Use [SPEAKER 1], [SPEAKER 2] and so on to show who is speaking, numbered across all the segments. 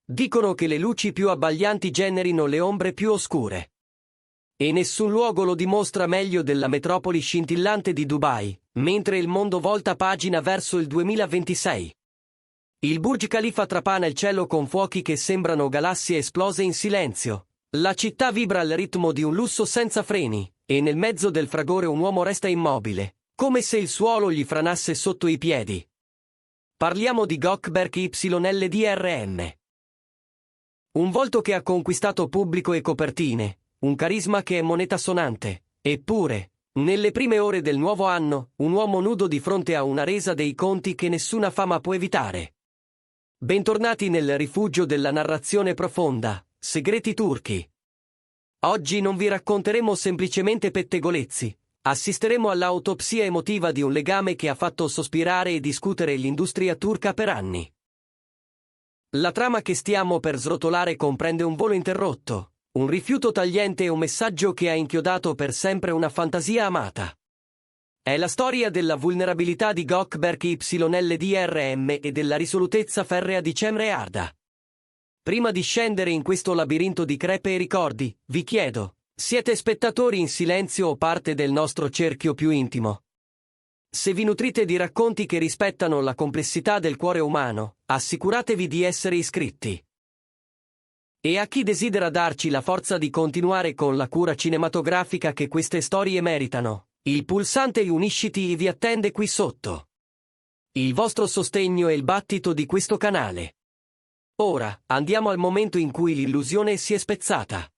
[SPEAKER 1] Dicono che le luci più abbaglianti generino le ombre più oscure. E nessun luogo lo dimostra meglio della metropoli scintillante di Dubai, mentre il mondo volta pagina verso il 2026. Il Burj Khalifa trapana il cielo con fuochi che sembrano galassie esplose in silenzio. La città vibra al ritmo di un lusso senza freni, e nel mezzo del fragore un uomo resta immobile, come se il suolo gli franasse sotto i piedi. Parliamo di Gökberk YLDRM. Un volto che ha conquistato pubblico e copertine, un carisma che è moneta sonante, eppure, nelle prime ore del nuovo anno, un uomo nudo di fronte a una resa dei conti che nessuna fama può evitare. Bentornati nel rifugio della narrazione profonda, Segreti turchi. Oggi non vi racconteremo semplicemente pettegolezzi, assisteremo all'autopsia emotiva di un legame che ha fatto sospirare e discutere l'industria turca per anni. La trama che stiamo per srotolare comprende un volo interrotto, un rifiuto tagliente e un messaggio che ha inchiodato per sempre una fantasia amata. È la storia della vulnerabilità di Gökberk YLDRM e della risolutezza ferrea di Cemre Arda. Prima di scendere in questo labirinto di crepe e ricordi, vi chiedo, siete spettatori in silenzio o parte del nostro cerchio più intimo? Se vi nutrite di racconti che rispettano la complessità del cuore umano, assicuratevi di essere iscritti. E a chi desidera darci la forza di continuare con la cura cinematografica che queste storie meritano, il pulsante Unisciti vi attende qui sotto. Il vostro sostegno è il battito di questo canale. Ora, andiamo al momento in cui l'illusione si è spezzata.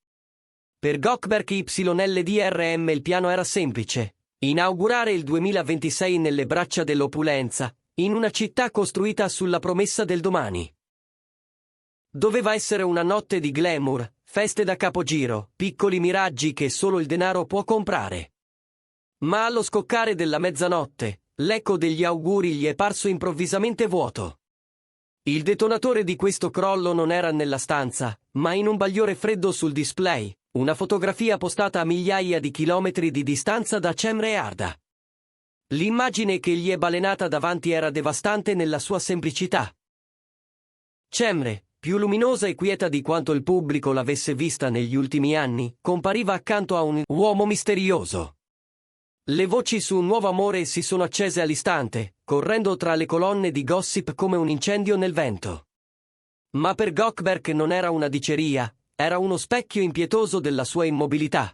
[SPEAKER 1] Per Gökberk YLDRM il piano era semplice: inaugurare il 2026 nelle braccia dell'opulenza, in una città costruita sulla promessa del domani. Doveva essere una notte di glamour, feste da capogiro, piccoli miraggi che solo il denaro può comprare. Ma allo scoccare della mezzanotte, l'eco degli auguri gli è parso improvvisamente vuoto. Il detonatore di questo crollo non era nella stanza, ma in un bagliore freddo sul display, una fotografia postata a migliaia di chilometri di distanza da Cemre Arda. L'immagine che gli è balenata davanti era devastante nella sua semplicità. Cemre, più luminosa e quieta di quanto il pubblico l'avesse vista negli ultimi anni, compariva accanto a un uomo misterioso. Le voci su un nuovo amore si sono accese all'istante, correndo tra le colonne di gossip come un incendio nel vento. Ma per Gökberk non era una diceria, era uno specchio impietoso della sua immobilità.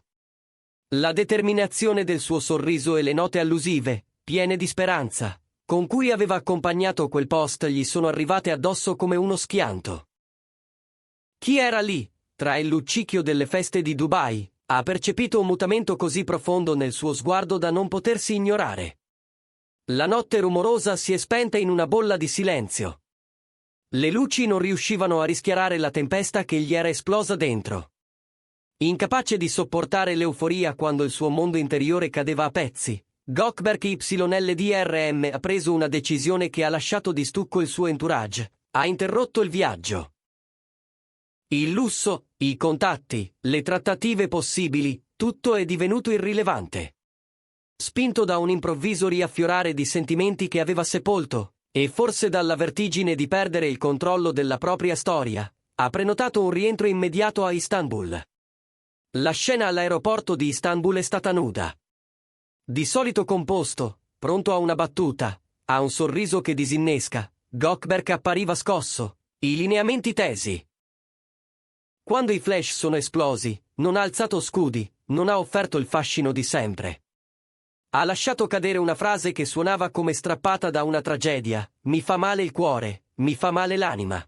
[SPEAKER 1] La determinazione del suo sorriso e le note allusive, piene di speranza, con cui aveva accompagnato quel post gli sono arrivate addosso come uno schianto. Chi era lì, tra il luccichio delle feste di Dubai, ha percepito un mutamento così profondo nel suo sguardo da non potersi ignorare. La notte rumorosa si è spenta in una bolla di silenzio. Le luci non riuscivano a rischiarare la tempesta che gli era esplosa dentro. Incapace di sopportare l'euforia quando il suo mondo interiore cadeva a pezzi, Gökberk YLDRM ha preso una decisione che ha lasciato di stucco il suo entourage, ha interrotto il viaggio. Il lusso, i contatti, le trattative possibili, tutto è divenuto irrilevante. Spinto da un improvviso riaffiorare di sentimenti che aveva sepolto, e forse dalla vertigine di perdere il controllo della propria storia, ha prenotato un rientro immediato a Istanbul. La scena all'aeroporto di Istanbul è stata nuda. Di solito composto, pronto a una battuta, ha un sorriso che disinnesca, Gökberk appariva scosso, i lineamenti tesi. Quando i flash sono esplosi, non ha alzato scudi, non ha offerto il fascino di sempre. Ha lasciato cadere una frase che suonava come strappata da una tragedia: mi fa male il cuore, mi fa male l'anima.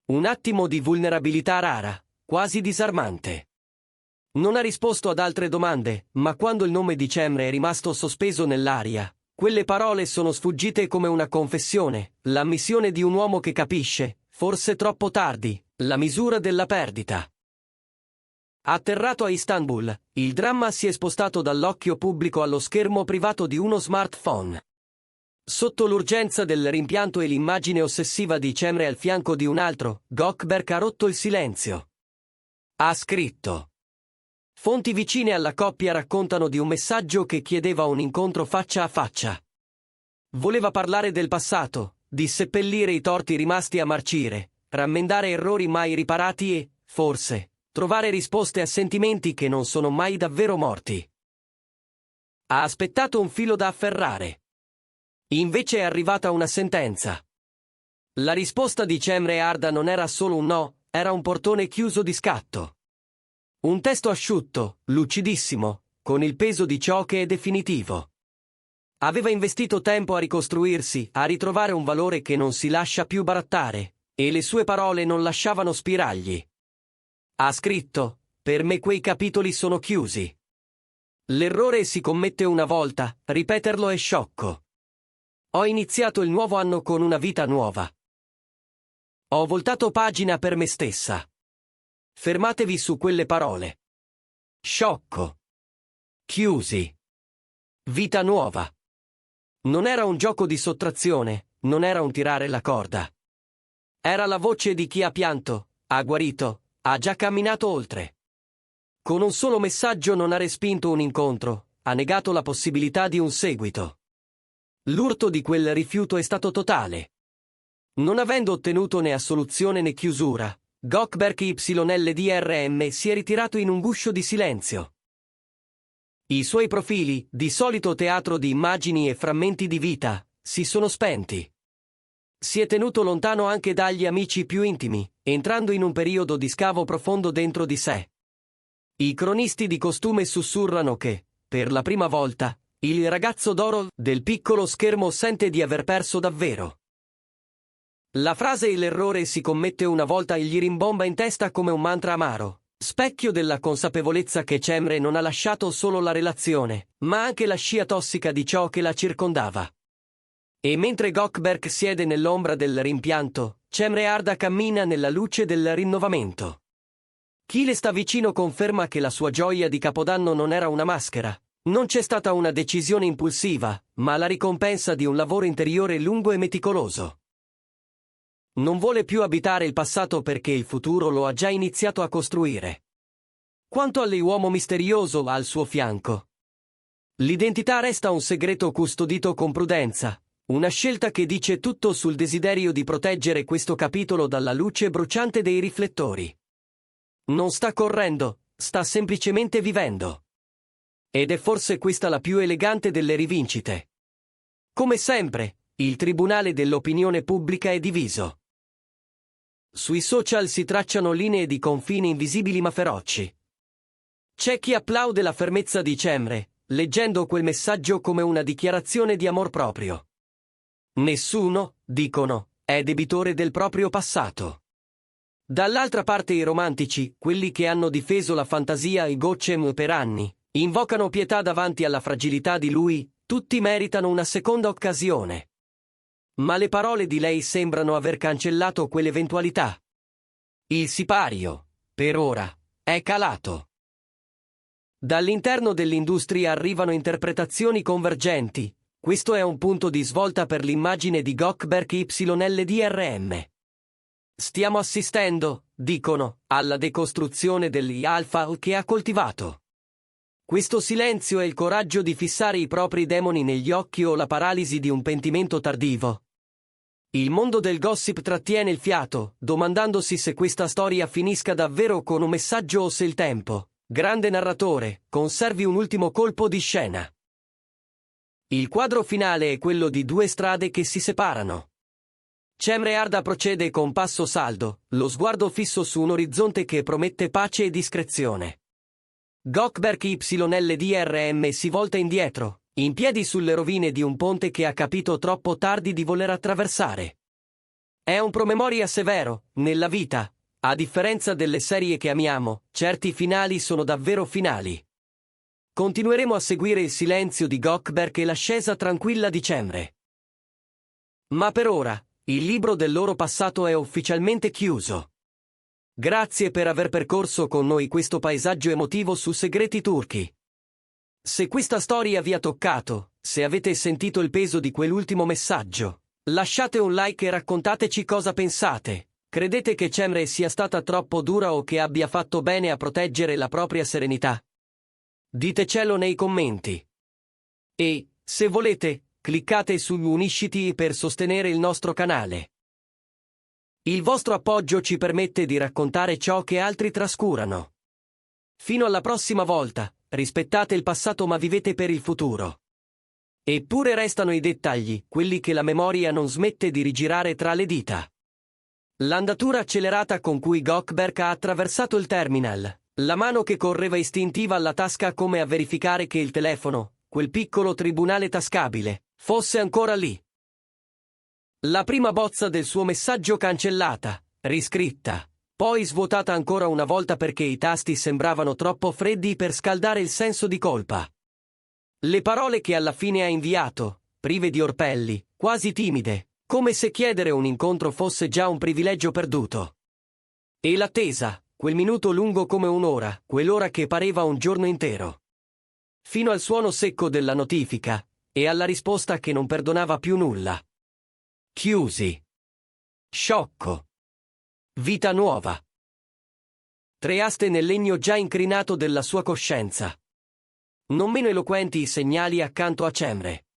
[SPEAKER 1] Un attimo di vulnerabilità rara, quasi disarmante. Non ha risposto ad altre domande, ma quando il nome di Cemre è rimasto sospeso nell'aria, quelle parole sono sfuggite come una confessione, l'ammissione di un uomo che capisce, forse troppo tardi, la misura della perdita. Atterrato a Istanbul, il dramma si è spostato dall'occhio pubblico allo schermo privato di uno smartphone. Sotto l'urgenza del rimpianto e l'immagine ossessiva di Cemre al fianco di un altro, Gökberk ha rotto il silenzio. Ha scritto. Fonti vicine alla coppia raccontano di un messaggio che chiedeva un incontro faccia a faccia. Voleva parlare del passato, di seppellire i torti rimasti a marcire, rammendare errori mai riparati e, forse, trovare risposte a sentimenti che non sono mai davvero morti. Ha aspettato un filo da afferrare. Invece è arrivata una sentenza. La risposta di Cemre Arda non era solo un no, era un portone chiuso di scatto. Un testo asciutto, lucidissimo, con il peso di ciò che è definitivo. Aveva investito tempo a ricostruirsi, a ritrovare un valore che non si lascia più barattare, e le sue parole non lasciavano spiragli. Ha scritto: per me quei capitoli sono chiusi. L'errore si commette una volta, ripeterlo è sciocco. Ho iniziato il nuovo anno con una vita nuova. Ho voltato pagina per me stessa. Fermatevi su quelle parole. Sciocco. Chiusi. Vita nuova. Non era un gioco di sottrazione, non era un tirare la corda. Era la voce di chi ha pianto, ha guarito, ha già camminato oltre. Con un solo messaggio non ha respinto un incontro, ha negato la possibilità di un seguito. L'urto di quel rifiuto è stato totale. Non avendo ottenuto né assoluzione né chiusura, Gökberk YLDRM si è ritirato in un guscio di silenzio. I suoi profili, di solito teatro di immagini e frammenti di vita, si sono spenti. Si è tenuto lontano anche dagli amici più intimi, entrando in un periodo di scavo profondo dentro di sé. I cronisti di costume sussurrano che, per la prima volta, il ragazzo d'oro del piccolo schermo sente di aver perso davvero. La frase "l'errore si commette una volta" gli rimbomba in testa come un mantra amaro. Specchio della consapevolezza che Cemre non ha lasciato solo la relazione, ma anche la scia tossica di ciò che la circondava. E mentre Gökberk siede nell'ombra del rimpianto, Cemre Arda cammina nella luce del rinnovamento. Chi le sta vicino conferma che la sua gioia di Capodanno non era una maschera. Non c'è stata una decisione impulsiva, ma la ricompensa di un lavoro interiore lungo e meticoloso. Non vuole più abitare il passato perché il futuro lo ha già iniziato a costruire. Quanto all'uomo misterioso al suo fianco, l'identità resta un segreto custodito con prudenza, una scelta che dice tutto sul desiderio di proteggere questo capitolo dalla luce bruciante dei riflettori. Non sta correndo, sta semplicemente vivendo. Ed è forse questa la più elegante delle rivincite. Come sempre, il tribunale dell'opinione pubblica è diviso. Sui social si tracciano linee di confine invisibili ma feroci. C'è chi applaude la fermezza di Cemre, leggendo quel messaggio come una dichiarazione di amor proprio. Nessuno, dicono, è debitore del proprio passato. Dall'altra parte i romantici, quelli che hanno difeso la fantasia e Gocem per anni, invocano pietà davanti alla fragilità di lui, tutti meritano una seconda occasione. Ma le parole di lei sembrano aver cancellato quell'eventualità. Il sipario, per ora, è calato. Dall'interno dell'industria arrivano interpretazioni convergenti. Questo è un punto di svolta per l'immagine di Gökberk YLDRM. Stiamo assistendo, dicono, alla decostruzione degli alfa che ha coltivato. Questo silenzio è il coraggio di fissare i propri demoni negli occhi o la paralisi di un pentimento tardivo. Il mondo del gossip trattiene il fiato, domandandosi se questa storia finisca davvero con un messaggio o se il tempo, grande narratore, conservi un ultimo colpo di scena. Il quadro finale è quello di due strade che si separano. Cemre Arda procede con passo saldo, lo sguardo fisso su un orizzonte che promette pace e discrezione. Gökberk YLDRM si volta indietro, in piedi sulle rovine di un ponte che ha capito troppo tardi di voler attraversare. È un promemoria severo, nella vita, a differenza delle serie che amiamo, certi finali sono davvero finali. Continueremo a seguire il silenzio di Gökberk e l'ascesa tranquilla di Cemre. Ma per ora, il libro del loro passato è ufficialmente chiuso. Grazie per aver percorso con noi questo paesaggio emotivo su Segreti Turchi. Se questa storia vi ha toccato, se avete sentito il peso di quell'ultimo messaggio, lasciate un like e raccontateci cosa pensate. Credete che Cemre sia stata troppo dura o che abbia fatto bene a proteggere la propria serenità? Ditecelo nei commenti. E, se volete, cliccate su Unisciti per sostenere il nostro canale. Il vostro appoggio ci permette di raccontare ciò che altri trascurano. Fino alla prossima volta, rispettate il passato ma vivete per il futuro. Eppure restano i dettagli, quelli che la memoria non smette di rigirare tra le dita. L'andatura accelerata con cui Goldberg ha attraversato il terminal, la mano che correva istintiva alla tasca come a verificare che il telefono, quel piccolo tribunale tascabile, fosse ancora lì. La prima bozza del suo messaggio cancellata, riscritta, poi svuotata ancora una volta perché i tasti sembravano troppo freddi per scaldare il senso di colpa. Le parole che alla fine ha inviato, prive di orpelli, quasi timide, come se chiedere un incontro fosse già un privilegio perduto. E l'attesa, quel minuto lungo come un'ora, quell'ora che pareva un giorno intero. Fino al suono secco della notifica, e alla risposta che non perdonava più nulla. Chiusi. Sciocco. Vita nuova. 3 aste nel legno già incrinato della sua coscienza. Non meno eloquenti i segnali accanto a Cemre.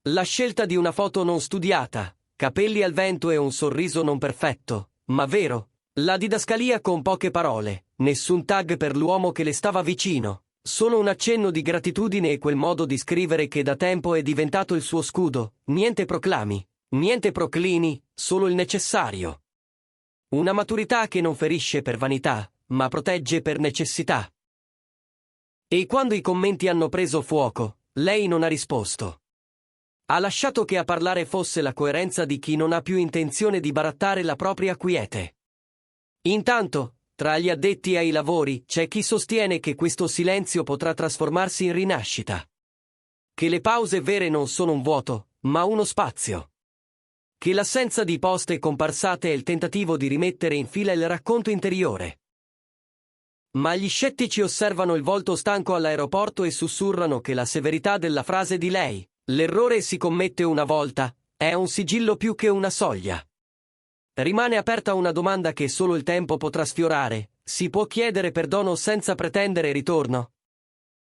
[SPEAKER 1] La scelta di una foto non studiata, capelli al vento e un sorriso non perfetto, ma vero. La didascalia con poche parole, nessun tag per l'uomo che le stava vicino, solo un accenno di gratitudine e quel modo di scrivere che da tempo è diventato il suo scudo, niente proclami, niente proclini, solo il necessario. Una maturità che non ferisce per vanità, ma protegge per necessità. E quando i commenti hanno preso fuoco, lei non ha risposto. Ha lasciato che a parlare fosse la coerenza di chi non ha più intenzione di barattare la propria quiete. Intanto, tra gli addetti ai lavori, c'è chi sostiene che questo silenzio potrà trasformarsi in rinascita. Che le pause vere non sono un vuoto, ma uno spazio. Che l'assenza di poste comparsate è il tentativo di rimettere in fila il racconto interiore. Ma gli scettici osservano il volto stanco all'aeroporto e sussurrano che la severità della frase di lei, l'errore si commette una volta, è un sigillo più che una soglia. Rimane aperta una domanda che solo il tempo potrà sfiorare: si può chiedere perdono senza pretendere ritorno?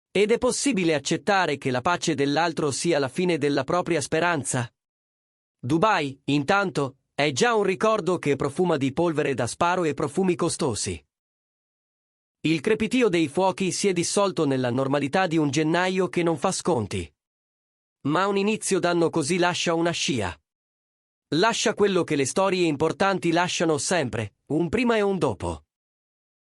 [SPEAKER 1] Ed è possibile accettare che la pace dell'altro sia la fine della propria speranza? Dubai, intanto, è già un ricordo che profuma di polvere da sparo e profumi costosi. Il crepitio dei fuochi si è dissolto nella normalità di un gennaio che non fa sconti. Ma un inizio d'anno così lascia una scia. Lascia quello che le storie importanti lasciano sempre, un prima e un dopo.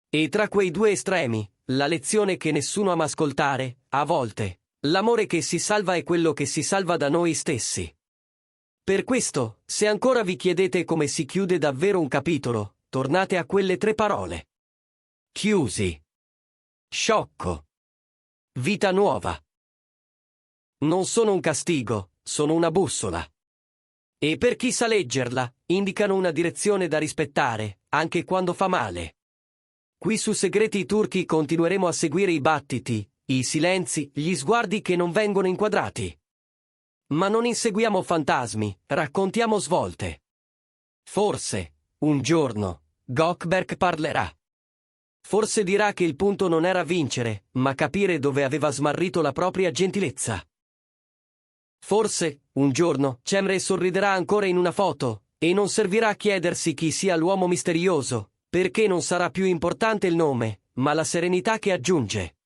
[SPEAKER 1] E tra quei due estremi, la lezione che nessuno ama ascoltare, a volte, l'amore che si salva è quello che si salva da noi stessi. Per questo, se ancora vi chiedete come si chiude davvero un capitolo, tornate a quelle 3 parole. Chiusi. Sciocco. Vita nuova. Non sono un castigo, sono una bussola. E per chi sa leggerla, indicano una direzione da rispettare, anche quando fa male. Qui su Segreti Turchi continueremo a seguire i battiti, i silenzi, gli sguardi che non vengono inquadrati. Ma non inseguiamo fantasmi, raccontiamo svolte. Forse, un giorno, Goldberg parlerà. Forse dirà che il punto non era vincere, ma capire dove aveva smarrito la propria gentilezza. Forse, un giorno, Cemre sorriderà ancora in una foto, e non servirà a chiedersi chi sia l'uomo misterioso, perché non sarà più importante il nome, ma la serenità che aggiunge.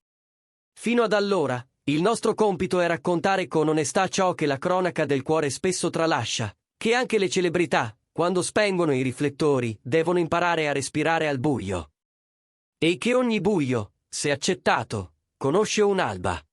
[SPEAKER 1] Fino ad allora, il nostro compito è raccontare con onestà ciò che la cronaca del cuore spesso tralascia, che anche le celebrità, quando spengono i riflettori, devono imparare a respirare al buio. E che ogni buio, se accettato, conosce un'alba.